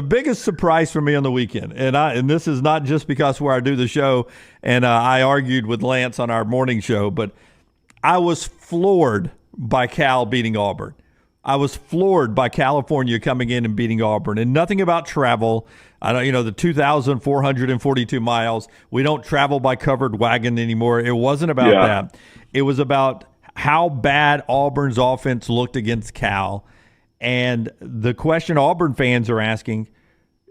The biggest surprise for me on the weekend, and this is not just because where I do the show, and I argued with Lance on our morning show, but I was floored by Cal beating Auburn. I was floored by California coming in and beating Auburn, and nothing about travel. I don't, the 2,442 miles. We don't travel by covered wagon anymore. It wasn't about that. It was about how bad Auburn's offense looked against Cal. And the question Auburn fans are asking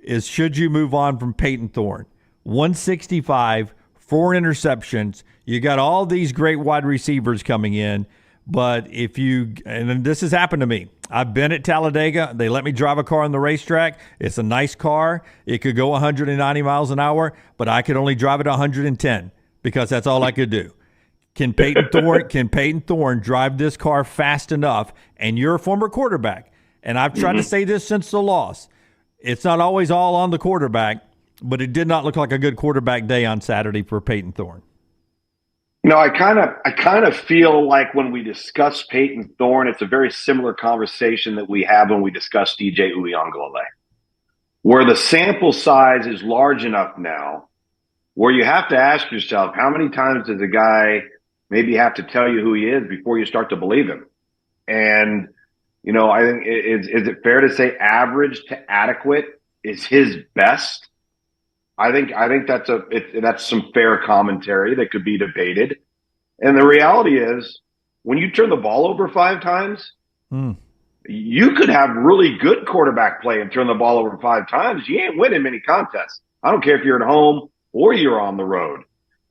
is, should you move on from Payton Thorne? 165, 4 interceptions. You got all these great wide receivers coming in. But and this has happened to me. I've been at Talladega. They let me drive a car on the racetrack. It's a nice car. It could go 190 miles an hour, but I could only drive it 110 because that's all I could do. Can Payton Thorne drive this car fast enough? And you're a former quarterback. And I've tried to say this since the loss. It's not always all on the quarterback, but it did not look like a good quarterback day on Saturday for Payton Thorne. I kind of feel like when we discuss Payton Thorne, it's a very similar conversation that we have when we discuss DJ Uiagalelei, where the sample size is large enough now where you have to ask yourself, how many times does a guy maybe have to tell you who he is before you start to believe him? And, I think is it fair to say average to adequate is his best? I think that's some fair commentary that could be debated. And the reality is, when you turn the ball over 5 times, you could have really good quarterback play and turn the ball over 5 times. You ain't winning many contests. I don't care if you're at home or you're on the road.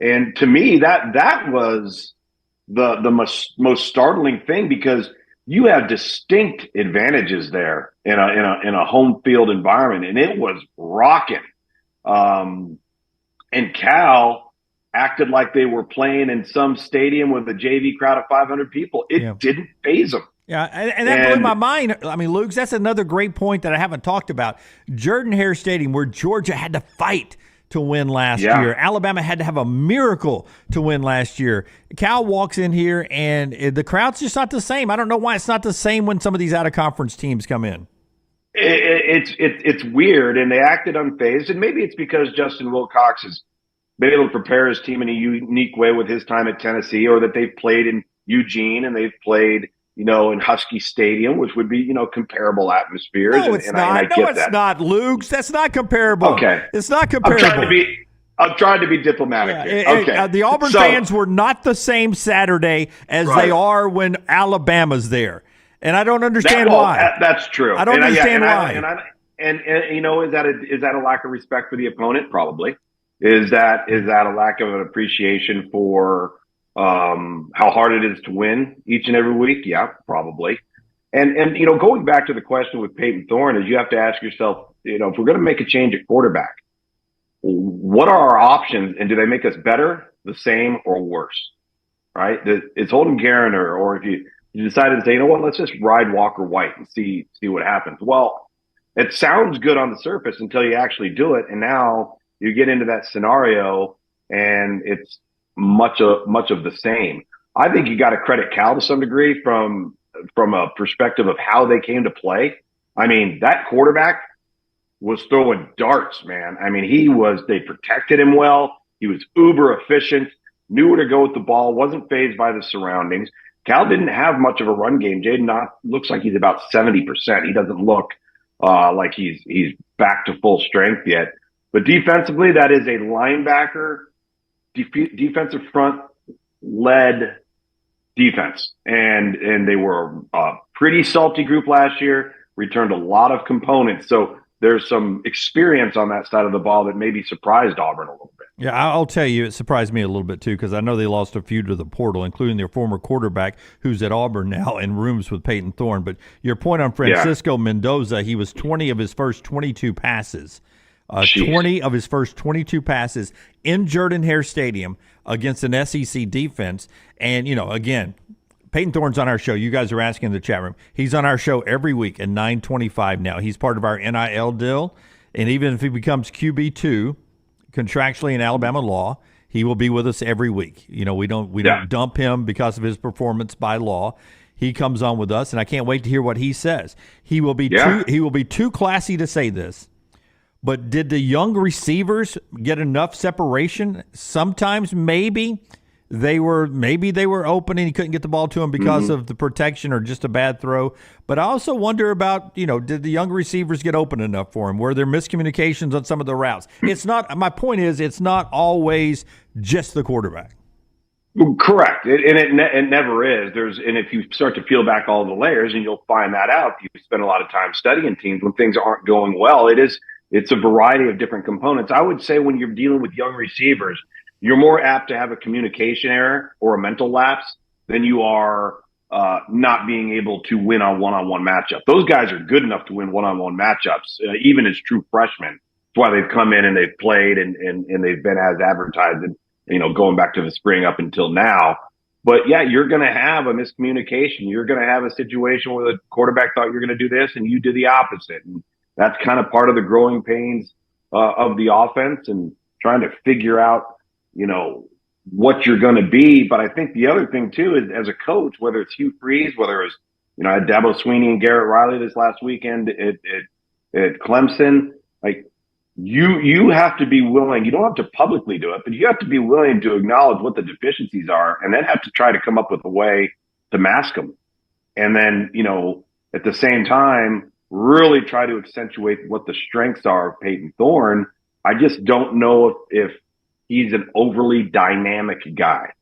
And to me, that was the most startling thing, because you have distinct advantages there in a home field environment, and it was rocking. And Cal acted like they were playing in some stadium with a JV crowd of 500 people. It didn't faze them. Yeah, and that blew my mind. I mean, Luke, that's another great point that I haven't talked about. Jordan-Hare Stadium, where Georgia had to fight to win last year. Alabama had to have a miracle to win last year. Cal walks in here, and the crowd's just not the same. I don't know why it's not the same when some of these out-of-conference teams come in. It's weird, and they acted unfazed, and maybe it's because Justin Wilcox has been able to prepare his team in a unique way with his time at Tennessee, or that they've played in Eugene and they've played, in Husky Stadium, which would be, comparable atmospheres. No, it's not. It's not, Luke. That's not comparable. Okay, it's not comparable. I'm trying to be diplomatic. The Auburn fans were not the same Saturday as they are when Alabama's there. And I don't understand why. That's true. I don't understand why. And is that a lack of respect for the opponent? Probably. Is that a lack of an appreciation for how hard it is to win each and every week? Yeah, probably. And going back to the question with Payton Thorne, is you have to ask yourself, if we're going to make a change at quarterback, what are our options, and do they make us better, the same, or worse? Right? Is Holden Gariner, or if you decided to say, you know what, let's just ride Walker White and see what happens. Well, it sounds good on the surface until you actually do it, and now you get into that scenario, and it's much of the same. I think you got to credit Cal to some degree from a perspective of how they came to play. I mean, that quarterback was throwing darts, man. I mean, they protected him well. He was uber efficient, knew where to go with the ball, wasn't fazed by the surroundings. Cal didn't have much of a run game. Jaden Knott looks like he's about 70%. He doesn't look like he's back to full strength yet. But defensively, that is a linebacker, defensive front led defense. And they were a pretty salty group last year, returned a lot of components. So there's some experience on that side of the ball that maybe surprised Auburn a little bit. Yeah, I'll tell you, it surprised me a little bit too, because I know they lost a few to the portal, including their former quarterback, who's at Auburn now in rooms with Payton Thorne. But your point on Francisco Mendoza, he was 20 of his first 22 passes. 20 of his first 22 passes in Jordan-Hare Stadium against an SEC defense. And, again, Payton Thorne's on our show. You guys are asking in the chat room. He's on our show every week at 9:25 now. He's part of our NIL deal. And even if he becomes QB2 contractually in Alabama law, he will be with us every week. We don't dump him because of his performance by law. He comes on with us, and I can't wait to hear what he says. He will be too classy to say this. But did the young receivers get enough separation? Sometimes maybe they were open and he couldn't get the ball to him because of the protection or just a bad throw. But I also wonder about, did the young receivers get open enough for him? Were there miscommunications on some of the routes? My point is, it's not always just the quarterback. Correct. It never is. And if you start to peel back all the layers, and you'll find that out, you spend a lot of time studying teams when things aren't going well. It's a variety of different components. I would say when you're dealing with young receivers, you're more apt to have a communication error or a mental lapse than you are not being able to win on one-on-one matchup. Those guys are good enough to win one-on-one matchups, even as true freshmen. That's why they've come in and they've played and they've been as advertised, going back to the spring up until now. But yeah, you're going to have a miscommunication. You're going to have a situation where the quarterback thought you're going to do this and you did the opposite. And that's kind of part of the growing pains of the offense and trying to figure out, what you're going to be. But I think the other thing too is, as a coach, whether it's Hugh Freeze, whether it's, I had Dabo Sweeney and Garrett Riley this last weekend at Clemson, like you have to be willing. You don't have to publicly do it, but you have to be willing to acknowledge what the deficiencies are and then have to try to come up with a way to mask them. And then, at the same time, really try to accentuate what the strengths are of Payton Thorne. I just don't know if he's an overly dynamic guy.